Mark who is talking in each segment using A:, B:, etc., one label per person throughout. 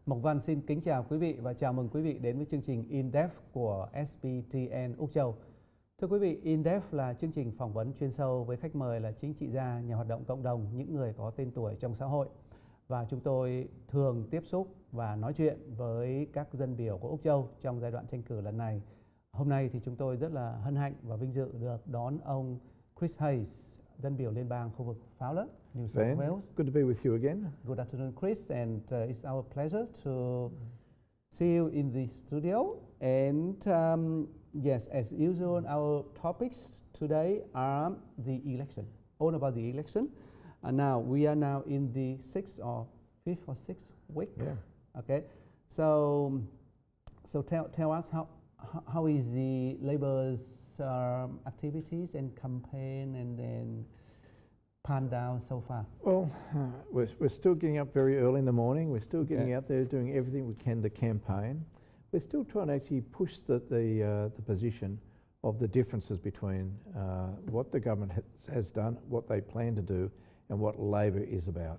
A: Mộc Văn xin kính chào quý vị và chào mừng quý vị đến với chương trình In Depth của SBTN Úc Châu. Thưa quý vị, In Depth là chương trình phỏng vấn chuyên sâu với khách mời là chính trị gia, nhà hoạt động cộng đồng, những người có tên tuổi trong xã hội. Và chúng tôi thường tiếp xúc và nói chuyện với các dân biểu của Úc Châu trong giai đoạn tranh cử lần này. Hôm nay thì chúng tôi rất là hân hạnh và vinh dự được đón ông Chris Hayes, dân biểu liên bang khu vực Fowler, New South Wales.
B: Good to be with you again.
A: Good afternoon, Chris, and it's our pleasure to see you in the studio. And yes, as usual, our topics today are the election, all about the election. Now we are now in the fifth or sixth week.
B: Yeah.
A: Okay, so tell us how is the Labour's activities and campaign and then pan down so far?
B: Well, we're still getting up very early in the morning. We're still getting out there doing everything we can to campaign. We're still trying to actually push the position of the differences between what the government has done, what they plan to do, and what Labor is about.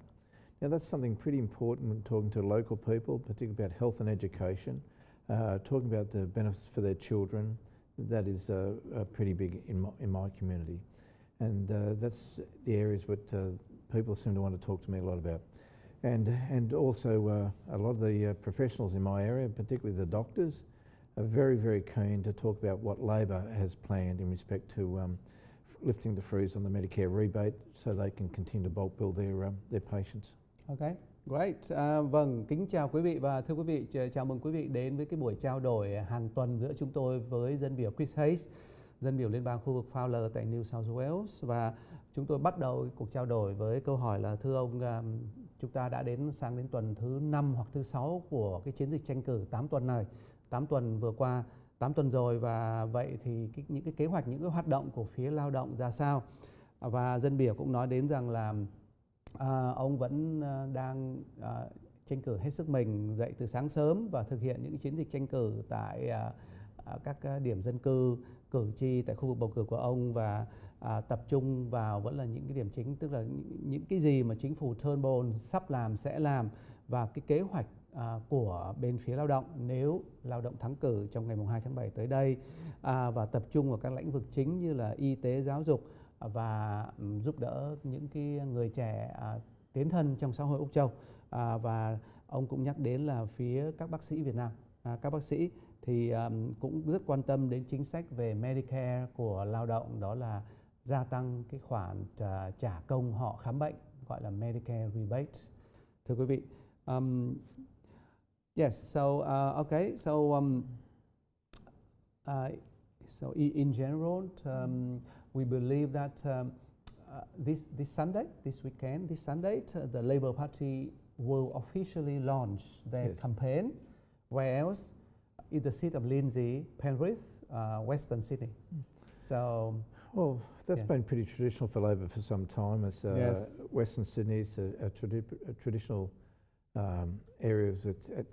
B: Now that's something pretty important when talking to local people, particularly about health and education, talking about the benefits for their children. That is pretty big in my community. And that's the areas that people seem to want to talk to me a lot about. And also a lot of the professionals in my area, particularly the doctors, are very, very keen to talk about what Labor has planned in respect to lifting the freeze on the Medicare rebate so they can continue to bulk bill their patients.
A: Okay, great. Vâng, kính chào quý vị và thưa quý vị, chào mừng quý vị đến với cái buổi trao đổi hàng tuần giữa chúng tôi với dân biểu Chris Hayes, dân biểu liên bang khu vực Fowler tại New South Wales. Và chúng tôi bắt đầu cuộc trao đổi với câu hỏi là thưa ông, chúng ta đã sang đến tuần thứ 5 hoặc thứ 6 của cái chiến dịch tranh cử 8 tuần này, 8 tuần vừa qua, 8 tuần rồi, và vậy thì những cái kế hoạch, những cái hoạt động của phía lao động ra sao? Và dân biểu cũng nói đến rằng là ông vẫn đang tranh cử hết sức mình, dậy từ sáng sớm và thực hiện những cái chiến dịch tranh cử tại các điểm dân cư, cử tri tại khu vực bầu cử của ông, và tập trung vào vẫn là những cái điểm chính, tức là những cái gì mà chính phủ Turnbull sắp làm, sẽ làm, và cái kế hoạch của bên phía lao động nếu lao động thắng cử trong ngày 2 tháng 7 tới đây, và tập trung vào các lĩnh vực chính như là y tế, giáo dục và giúp đỡ những cái người trẻ tiến thân trong xã hội Úc Châu. Và ông cũng nhắc đến là phía các bác sĩ Việt Nam, các bác sĩ thì cũng rất quan tâm đến chính sách về Medicare của lao động, đó là gia tăng cái khoản trả công họ khám bệnh, gọi là Medicare rebate. Thưa quý vị, yes, so okay, so in general, we believe that this Sunday, this weekend, this Sunday, the Labour Party will officially launch their campaign. Where else? In the seat of Lindsay, Penrith, Western Sydney. So,
B: well, that's been pretty traditional for Labor for some time. It's Western Sydney is a traditional area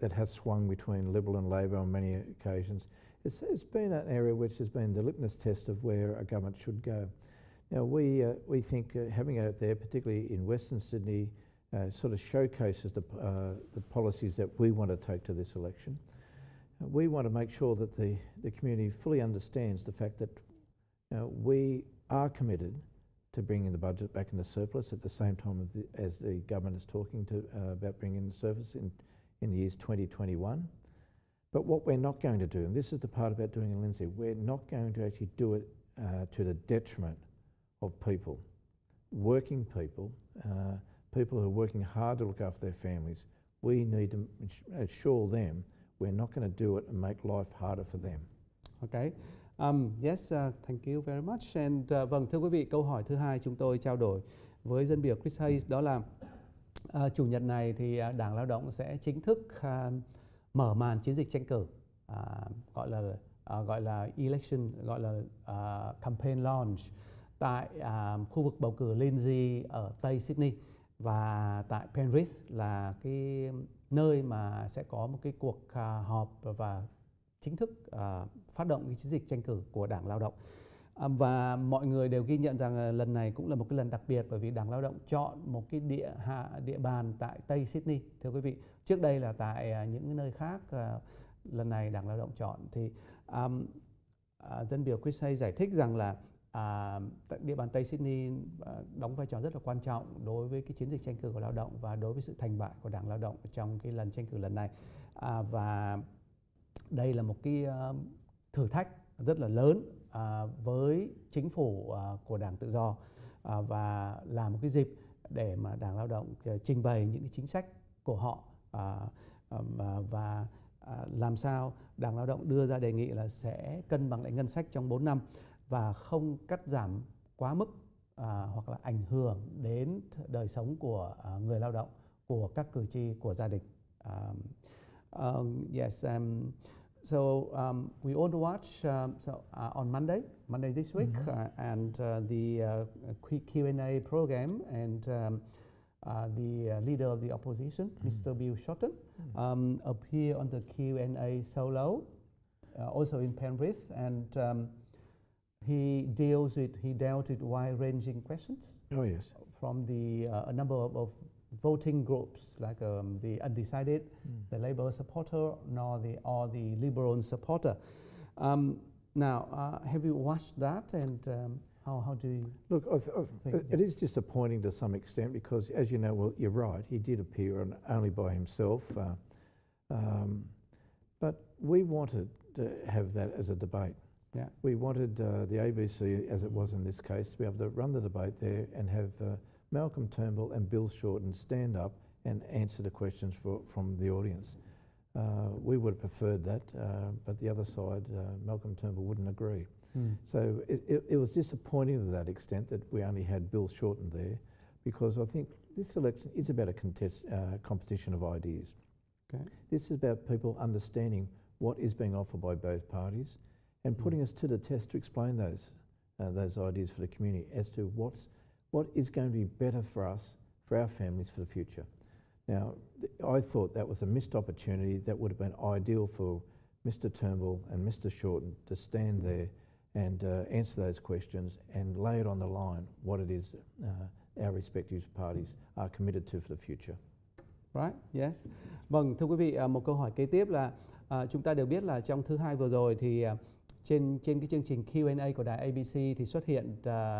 B: that has swung between Liberal and Labor on many occasions. It's been an area which has been the litmus test of where a government should go. Now we think having it out there, particularly in Western Sydney, sort of showcases the policies that we want to take to this election. We want to make sure that the community fully understands the fact that we are committed to bringing the budget back into surplus at the same time as the government is talking about bringing the surplus in the years 2021. But what we're not going to do, and this is the part about doing it, Lindsay, we're not going to actually do it to the detriment of people, working people, people who are working hard to look after their families. We need to assure them we're not going to do it and make life harder for them.
A: Okay. Yes, thank you very much. And vâng, thưa quý vị, câu hỏi thứ hai chúng tôi trao đổi với dân biểu Chris Hayes đó là chủ nhật này thì Đảng Lao động sẽ chính thức mở màn chiến dịch tranh cử, gọi là election, gọi là campaign launch tại khu vực bầu cử Lindsay ở Tây Sydney, và tại Penrith là cái nơi mà sẽ có một cái cuộc họp và chính thức phát động cái chiến dịch tranh cử của Đảng Lao động. Và mọi người đều ghi nhận rằng lần này cũng là một cái lần đặc biệt bởi vì Đảng Lao động chọn một cái địa bàn tại Tây Sydney, thưa quý vị. Trước đây là tại những nơi khác, lần này Đảng Lao động chọn. Thì dân biểu Chris Hayes giải thích rằng là địa bàn Tây Sydney đóng vai trò rất là quan trọng đối với cái chiến dịch tranh cử của lao động và đối với sự thành bại của Đảng Lao động trong cái lần tranh cử lần này. Và đây là một cái thử thách rất là lớn với chính phủ của Đảng Tự do, và là một cái dịp để mà Đảng Lao động trình bày những cái chính sách của họ, và làm sao Đảng Lao động đưa ra đề nghị là sẽ cân bằng lại ngân sách trong 4 năm và không cắt giảm quá mức hoặc là ảnh hưởng đến đời sống của người lao động, của các cử tri, của gia đình. So we all watch on Monday this week, and the Q&A program, and the leader of the opposition, Mr. Bill Shorten, appear on the Q&A solo, also in Penrith, and he dealt with wide-ranging questions.
B: Oh yes.
A: From a number of voting groups like the undecided, the Labour supporter, or the Liberal supporter. Now, have you watched that, and how do you
B: look? It is disappointing to some extent because, as you know, well, you're right. He did appear only by himself, but we wanted to have that as a debate.
A: Yeah.
B: We wanted the ABC, as it was in this case, to be able to run the debate there and have Malcolm Turnbull and Bill Shorten stand up and answer the questions from the audience. We would have preferred that, but the other side, Malcolm Turnbull, wouldn't agree. So it was disappointing to that extent that we only had Bill Shorten there, because I think this election is about a competition of ideas.
A: Okay.
B: This is about people understanding what is being offered by both parties and putting us to the test to explain those ideas for the community as to what is going to be better for us, for our families, for the future. Now, I thought that was a missed opportunity that would have been ideal for Mr. Turnbull and Mr. Shorten to stand there and answer those questions and lay it on the line what it is our respective parties are committed to for the future.
A: Right, yes. Vâng, thưa quý vị, một câu hỏi kế tiếp là chúng ta đều biết là trong thứ Hai vừa rồi thì trên cái chương trình Q&A của đài ABC thì xuất hiện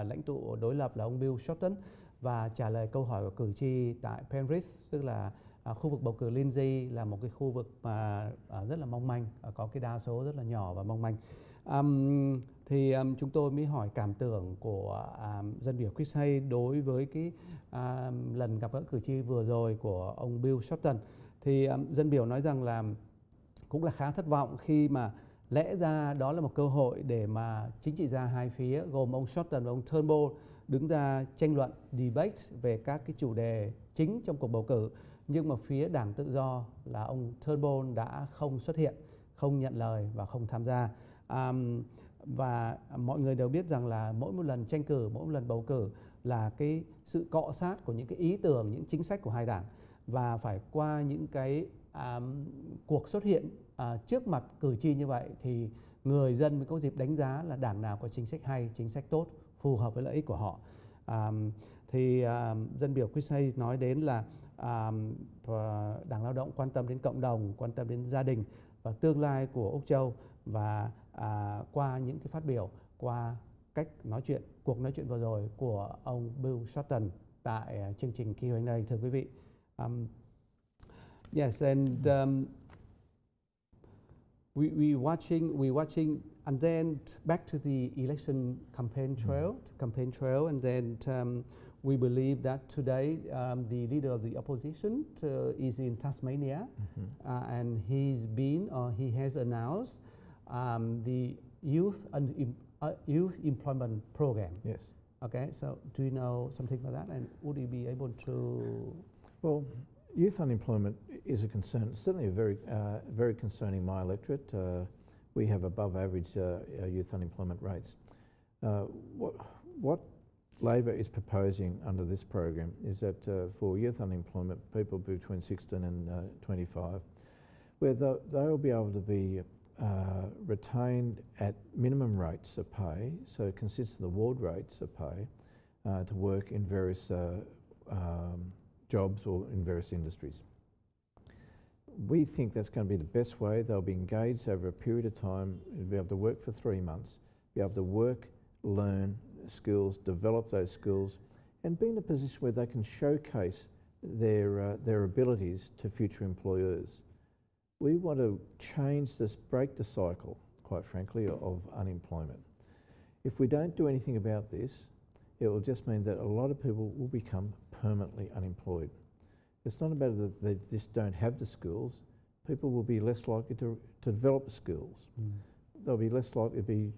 A: lãnh tụ đối lập là ông Bill Shorten và trả lời câu hỏi của cử tri tại Penrith, tức là khu vực bầu cử Lindsay là một cái khu vực mà rất là mong manh, có cái đa số rất là nhỏ và mong manh. Thì chúng tôi mới hỏi cảm tưởng của dân biểu Chris Hayes đối với cái lần gặp gỡ cử tri vừa rồi của ông Bill Shorten. Thì dân biểu nói rằng là cũng là khá thất vọng khi mà lẽ ra đó là một cơ hội để mà chính trị gia hai phía gồm ông Shorten và ông Turnbull đứng ra tranh luận, debate về các cái chủ đề chính trong cuộc bầu cử. Nhưng mà phía Đảng Tự do là ông Turnbull đã không xuất hiện, không nhận lời và không tham gia. Và mọi người đều biết rằng là mỗi một lần tranh cử, mỗi một lần bầu cử là cái sự cọ sát của những cái ý tưởng, những chính sách của hai đảng, và phải qua những cái cuộc xuất hiện trước mặt cử tri như vậy thì người dân mới có dịp đánh giá là đảng nào có chính sách hay, chính sách tốt, phù hợp với lợi ích của họ. Thì dân biểu Chris Hayes nói đến là Đảng Lao động quan tâm đến cộng đồng, quan tâm đến gia đình và tương lai của Úc Châu, và qua những cái phát biểu, qua cách nói chuyện, cuộc nói chuyện vừa rồi của ông Bill Shorten tại chương trình Q&A, thưa quý vị. Yes, and we watching, and then back to the election campaign trail, and then we believe that today the leader of the opposition is in Tasmania, and he has announced the youth employment program.
B: Yes.
A: Okay, so do you know something about that, and would you be able to?
B: Well, youth unemployment is a concern, certainly very concerning my electorate. We have above average youth unemployment rates. What Labor is proposing under this program is that for youth unemployment, people between 16 and 25, where they'll be able to be retained at minimum rates of pay, so consistent award rates of pay, to work in various jobs or in various industries. We think that's going to be the best way. They'll be engaged over a period of time, be able to work for 3 months, be able to work, learn skills, develop those skills, and be in a position where they can showcase their abilities to future employers. We want to change this, break the cycle, quite frankly, of unemployment. If we don't do anything about this, it will just mean that a lot of people will become permanently unemployed. It's not about that they just don't have the skills. People will be less likely to develop skills. They'll be less likely to be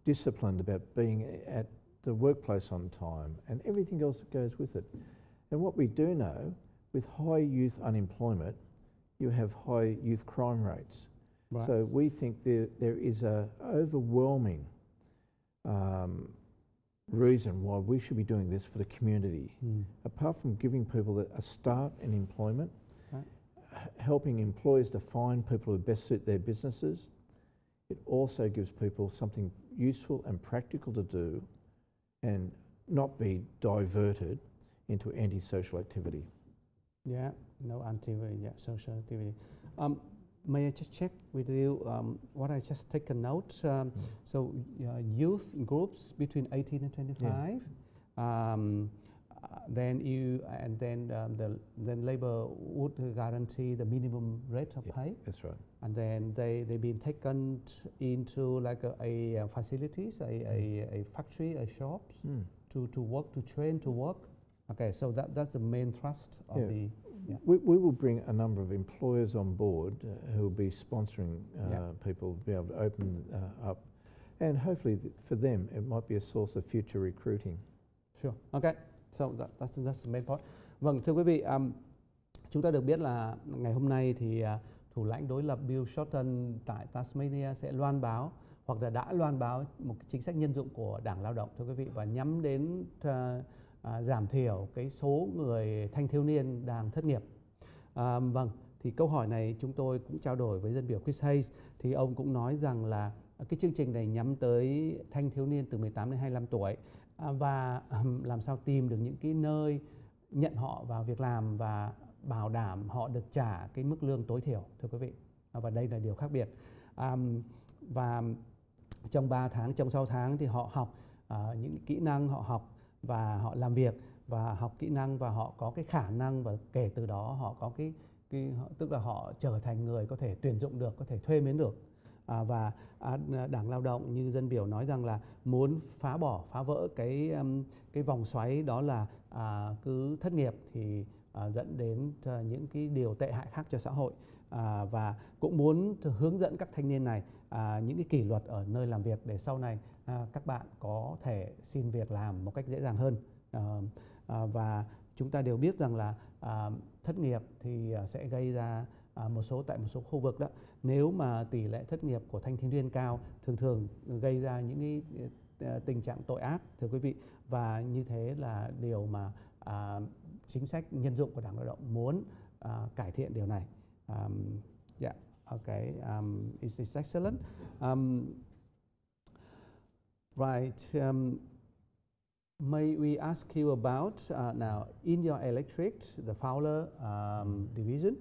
B: disciplined about being at the workplace on time and everything else that goes with it. And what we do know, with high youth unemployment, you have high youth crime rates.
A: Right.
B: So we think there is a overwhelming reason why we should be doing this for the community. Apart from giving people a start in employment,
A: right,
B: helping employers to find people who best suit their businesses, it also gives people something useful and practical to do and not be diverted into antisocial activity.
A: Yeah, no activity, yeah, social activity. May I just check with you what I just take a note? So youth groups between 18 and 25. Yeah. Then Labour would guarantee the minimum rate of pay.
B: That's right. And
A: then they've been taken into like a facilities, a factory, a shops to work, to train to work. Okay, so that's the main thrust of the. Yeah.
B: We will bring a number of employers on board who will be sponsoring people to be able to open up, and hopefully for them it might be a source of future recruiting.
A: Sure. Okay. So that's the main point. Vâng, thưa quý vị, chúng ta được biết là ngày hôm nay thì thủ lãnh đối lập Bill Shorten tại Tasmania sẽ loan báo hoặc là đã loan báo một chính sách nhân dụng của Đảng Lao động, thưa quý vị, và nhắm đến giảm thiểu cái số người thanh thiếu niên đang thất nghiệp. Vâng, thì câu hỏi này chúng tôi cũng trao đổi với dân biểu Chris Hayes, thì ông cũng nói rằng là cái chương trình này nhắm tới thanh thiếu niên từ 18 đến 25 tuổi và làm sao tìm được những cái nơi nhận họ vào việc làm và bảo đảm họ được trả cái mức lương tối thiểu, thưa quý vị. Và đây là điều khác biệt. Và trong 3 tháng, trong 6 tháng thì họ học những kỹ năng, họ học và họ làm việc và học kỹ năng và họ có cái khả năng, và kể từ đó họ có tức là họ trở thành người có thể tuyển dụng được, có thể thuê mướn được. Và Đảng Lao động như dân biểu nói rằng là muốn phá vỡ cái vòng xoáy đó là cứ thất nghiệp thì dẫn đến những cái điều tệ hại khác cho xã hội, và cũng muốn hướng dẫn các thanh niên này những cái kỷ luật ở nơi làm việc để sau này các bạn có thể xin việc làm một cách dễ dàng hơn. Và chúng ta đều biết rằng là thất nghiệp thì sẽ gây ra tại một số khu vực đó, nếu mà tỷ lệ thất nghiệp của thanh thiếu niên cao, thường gây ra những cái tình trạng tội ác, thưa quý vị, và như thế là điều mà chính sách nhân dụng của Đảng Lao động muốn cải thiện điều này. Yeah, okay, it's excellent. Right. May we ask you about now in your electric, the Fowler division?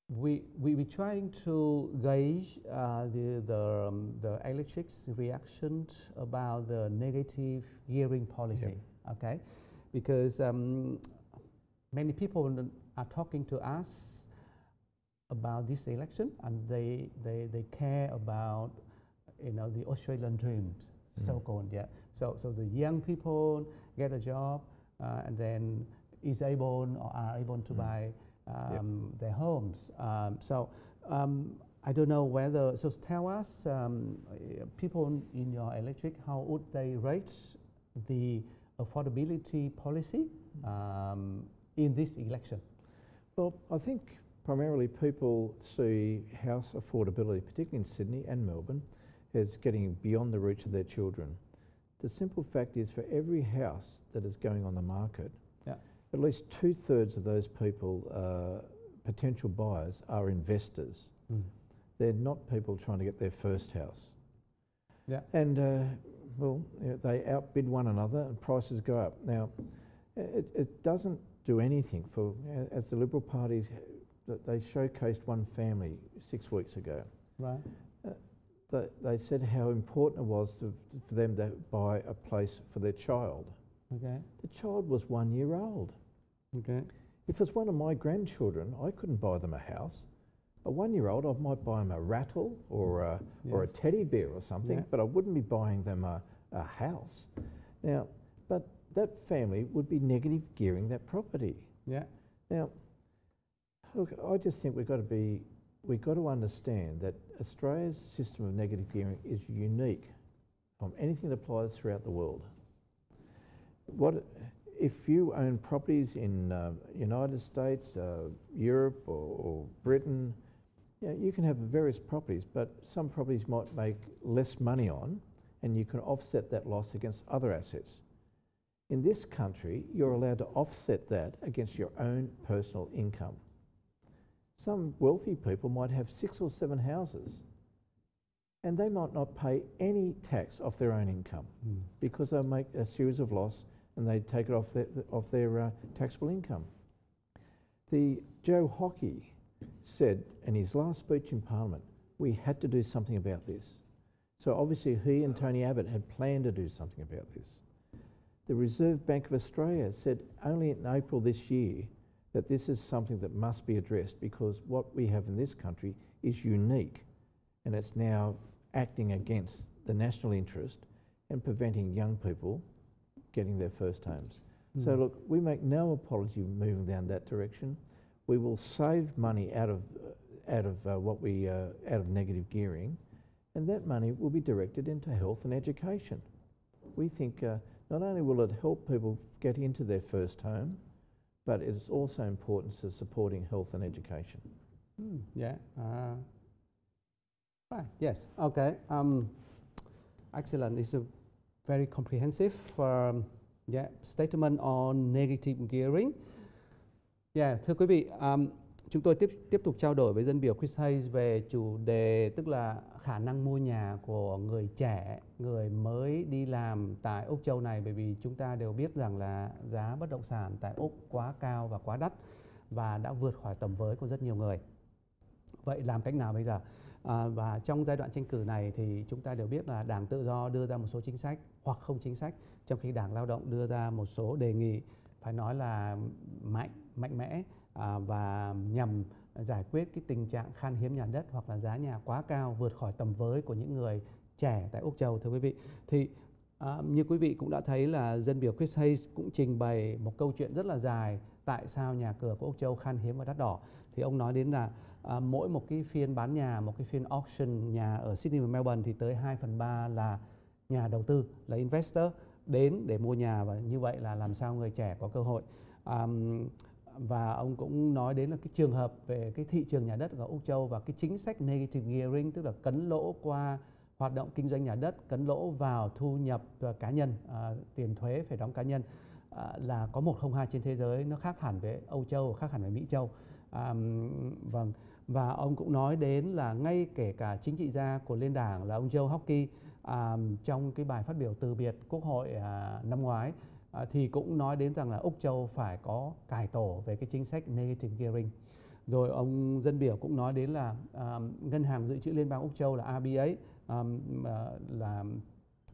A: We trying to gauge the electric's reaction about the negative gearing policy. Yeah. Okay, because many people are talking to us about this election, and they care about, you know, the Australian dream, so-called. Yeah. So the young people get a job and then is able or are able to buy their homes. I don't know whether. So tell us, people in your electric, how would they rate the affordability policy in this election?
B: Well, I think primarily people see house affordability, particularly in Sydney and Melbourne, as getting beyond the reach of their children. The simple fact is, for every house that is going on the market, at least 2/3 of those people potential buyers are investors. They're not people trying to get their first house.
A: Yeah.
B: And they outbid one another and prices go up. Now, it doesn't do anything for, as the Liberal Party, they showcased one family 6 weeks ago.
A: Right.
B: They said how important it was for them to buy a place for their child.
A: Okay.
B: The child was 1 year old.
A: Okay.
B: If it's one of my grandchildren, I couldn't buy them a house. A 1 year old, I might buy them a rattle or a teddy bear or something, but I wouldn't be buying them a house. Now, but that family would be negative gearing that property.
A: Yeah.
B: Now, look, I just think we've got to understand that Australia's system of negative gearing is unique from anything that applies throughout the world. If you own properties in United States, Europe or Britain, you can have various properties, but some properties might make less money on, and you can offset that loss against other assets. In this country, you're allowed to offset that against your own personal income. Some wealthy people might have 6 or 7 houses, and they might not pay any tax off their own income because they'll make a series of loss and they take it off their taxable income. The Joe Hockey said in his last speech in Parliament, we had to do something about this. So obviously he and Tony Abbott had planned to do something about this. The Reserve Bank of Australia said only in April this year that this is something that must be addressed because what we have in this country is unique, and it's now acting against the national interest and preventing young people getting their first homes. So look, we make no apology moving down that direction. We will save money out of negative gearing, and that money will be directed into health and education. We think not only will it help people get into their first home, but it is also important to supporting health and education.
A: Yeah. Right. Yes. Okay. Excellent. It's a very comprehensive statement on negative gearing. Thưa quý vị, chúng tôi tiếp tục trao đổi với dân biểu Chris Hayes về chủ đề, tức là khả năng mua nhà của người trẻ, người mới đi làm tại Úc Châu này, bởi vì chúng ta đều biết rằng là giá bất động sản tại Úc quá cao và quá đắt và đã vượt khỏi tầm với của rất nhiều người. Vậy làm cách nào bây giờ? Và trong giai đoạn tranh cử này thì chúng ta đều biết là Đảng Tự Do đưa ra một số chính sách hoặc không chính sách, trong khi Đảng Lao động đưa ra một số đề nghị phải nói là mạnh mẽ và nhằm giải quyết cái tình trạng khan hiếm nhà đất hoặc là giá nhà quá cao vượt khỏi tầm với của những người trẻ tại Úc Châu. Thưa quý vị, thì như quý vị cũng đã thấy là dân biểu Chris Hayes cũng trình bày một câu chuyện rất là dài tại sao nhà cửa của Úc Châu khan hiếm và đắt đỏ. Thì ông nói đến là mỗi một cái phiên bán nhà, một cái phiên auction nhà ở Sydney và Melbourne thì tới 2/3 là nhà đầu tư, là investor đến để mua nhà, và như vậy là làm sao người trẻ có cơ hội. Và ông cũng nói đến là cái trường hợp về cái thị trường nhà đất ở Úc Châu và cái chính sách negative gearing, tức là cấn lỗ qua hoạt động kinh doanh nhà đất, cấn lỗ vào thu nhập cá nhân, tiền thuế phải đóng cá nhân, là có 102 trên thế giới, nó khác hẳn với Âu Châu, khác hẳn với Mỹ Châu. Và ông cũng nói đến là ngay kể cả chính trị gia của Liên đảng là ông Joe Hockey trong cái bài phát biểu từ biệt Quốc hội năm ngoái thì cũng nói đến rằng là Úc Châu phải có cải tổ về cái chính sách negative gearing. Rồi ông dân biểu cũng nói đến là Ngân hàng Dự trữ Liên bang Úc Châu là RBA, là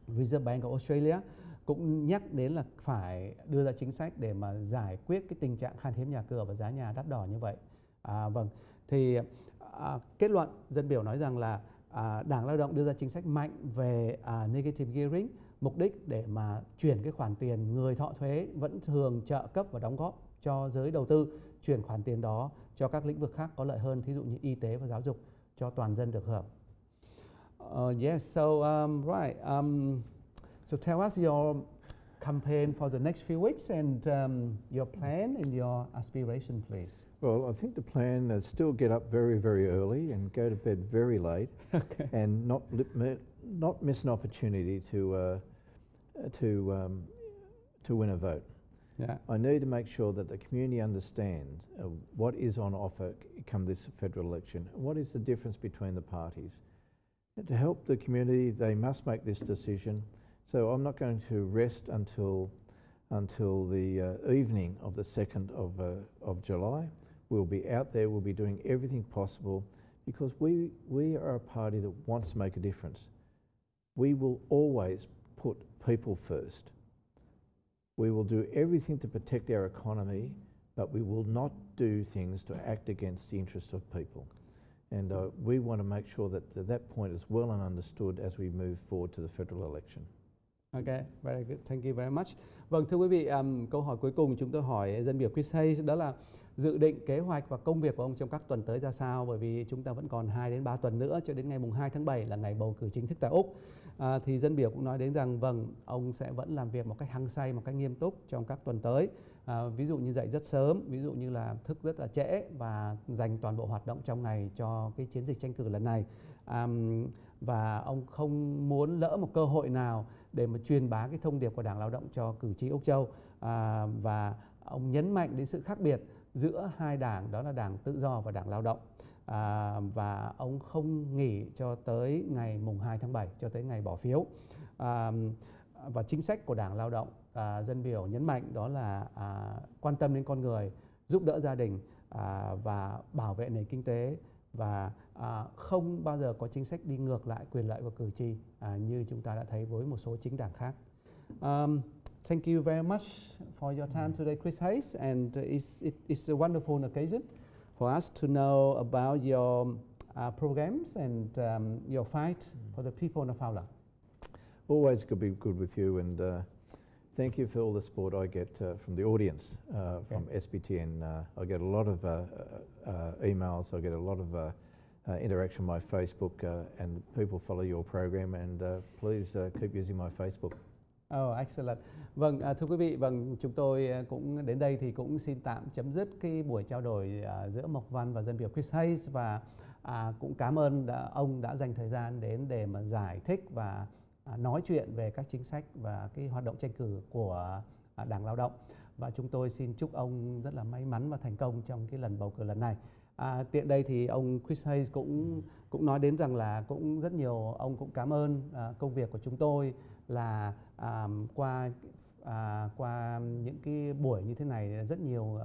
A: Reserve Bank of Australia, cũng nhắc đến là phải đưa ra chính sách để mà giải quyết cái tình trạng khan hiếm nhà cửa và giá nhà đắt đỏ như vậy. Thì kết luận dân biểu nói rằng là Đảng Lao động đưa ra chính sách mạnh về negative gearing, mục đích để mà chuyển cái khoản tiền người thọ thuế vẫn thường trợ cấp và đóng góp cho giới đầu tư, chuyển khoản tiền đó cho các lĩnh vực khác có lợi hơn, thí dụ như y tế và giáo dục, cho toàn dân được hưởng. So tell us your campaign for the next few weeks and your plan and your aspiration, please.
B: Well, I think the plan is still get up very, very early and go to bed very late, and not miss an opportunity to win a vote.
A: Yeah.
B: I need to make sure that the community understands what is on offer come this federal election. What is the difference between the parties? And to help the community, they must make this decision. So I'm not going to rest until the evening of the 2nd of July. We'll be out there, we'll be doing everything possible because we are a party that wants to make a difference. We will always put people first. We will do everything to protect our economy, but we will not do things to act against the interest of people. And we want to make sure that that point is well and understood as we move forward to the federal election.
A: Okay, very good. Thank you very much. Vâng, thưa quý vị, câu hỏi cuối cùng chúng tôi hỏi dân biểu Chris Hayes đó là dự định, kế hoạch và công việc của ông trong các tuần tới ra sao, bởi vì chúng ta vẫn còn 2 đến 3 tuần nữa cho đến ngày mùng 2 tháng 7 là ngày bầu cử chính thức tại Úc. Thì dân biểu cũng nói đến rằng vâng, ông sẽ vẫn làm việc một cách hăng say, một cách nghiêm túc trong các tuần tới. Ví dụ như dậy rất sớm, ví dụ như là thức rất là trễ và dành toàn bộ hoạt động trong ngày cho cái chiến dịch tranh cử lần này. Và ông không muốn lỡ một cơ hội nào để mà truyền bá cái thông điệp của Đảng Lao động cho cử tri Úc Châu. Và ông nhấn mạnh đến sự khác biệt giữa hai đảng, đó là Đảng Tự do và Đảng Lao động. Và ông không nghỉ cho tới ngày mùng 2 tháng 7, cho tới ngày bỏ phiếu. Và chính sách của Đảng Lao động, dân biểu nhấn mạnh đó là quan tâm đến con người, giúp đỡ gia đình và bảo vệ nền kinh tế, và không bao giờ có chính sách đi ngược lại quyền lợi của cử tri như chúng ta đã thấy với một số chính đảng khác. Thank you very much for your time today, Chris Hayes, and it's a wonderful occasion for us to know about your programs and your fight for the people of Fowler.
B: Always could be good with you, and thank you for all the support I get from the audience from SBTN. I get a lot of emails, I get a lot of interaction on my Facebook, and people follow your program, and please keep using my Facebook.
A: Oh, excellent. Vâng, thưa quý vị, vâng, chúng tôi cũng đến đây thì cũng xin tạm chấm dứt cái buổi trao đổi giữa Mộc Văn và dân biểu Chris Hayes, và cũng cảm ơn ông đã dành thời gian đến để mà giải thích và nói chuyện về các chính sách và cái hoạt động tranh cử của Đảng Lao động. Và chúng tôi xin chúc ông rất là may mắn và thành công trong cái lần bầu cử lần này. Tiện đây thì ông Chris Hayes cũng nói đến rằng là cũng rất nhiều, ông cũng cảm ơn công việc của chúng tôi là qua những cái buổi như thế này rất nhiều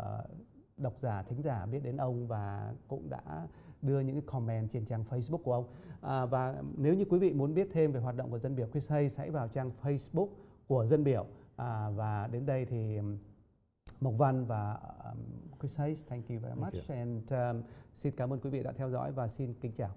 A: độc giả, thính giả biết đến ông và cũng đã đưa những cái comment trên trang Facebook của ông. Và nếu như quý vị muốn biết thêm về hoạt động của dân biểu Chris Hayes, hãy vào trang Facebook của dân biểu. Và đến đây thì Mộc Văn và Chris Hayes, thank you very much. And xin cảm ơn quý vị đã theo dõi và xin kính chào.